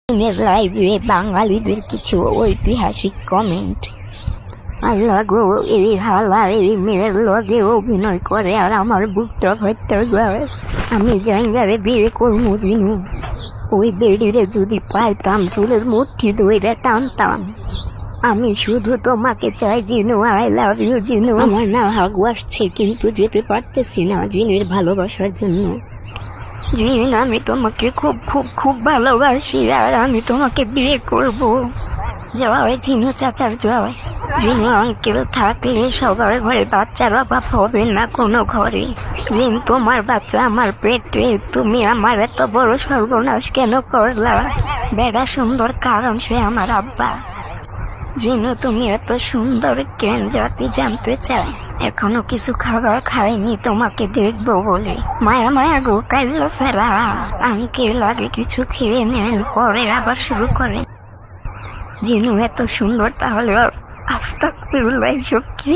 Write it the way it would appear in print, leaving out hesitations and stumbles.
লাইভে বাঙালিদের কিছু ঐতিহাসিক কমেন্ট। আল্লাহ গো, এই হালা এই মেয়ের লগে অভিনয় করে আর আমার বুকটা ফাটতে যায়। আমি জায়গারে বিয়ে করবো জিনু, ওই বেডিরে যদি পাইতাম চুলের মুঠি ধরে টানতাম। আমি শুধু তোমাকে চাই Jinu, I love you Jinu. আমার না হাগু আসছে কিন্তু যেতে পারতেছি না জিনের ভালোবাসার জন্য। জিন, আমি তোমাকে খুব খুব খুব ভালোবাসি আর আমি তোমাকে বিয়ে করব। জয় জিনু চাচার জয়। জিনু আঙ্কেল থাকলে সবার ঘরে বাচ্চার অভাব হবে না কোনো ঘরে। জিন, তোমার বাচ্চা আমার পেটে, তুমি আমার এত বড় সর্বনাশ কেন করলা? বেড়া সুন্দর কারণ সে আমার আব্বা। জিনু, তুমি এত সুন্দর কেন জাতি জানতে চাই। এখনো কিছু খাবার খাইনি তোমাকে দেখবো বলে। মায়া মায়া গো কাইলো সারা। আঙ্কেল আগে কিছু খেয়ে নেন, পরে আবার শুরু করেন। জিনু এত সুন্দর, তাহলে আস্তাগফিরুল্লাহ, সব কি?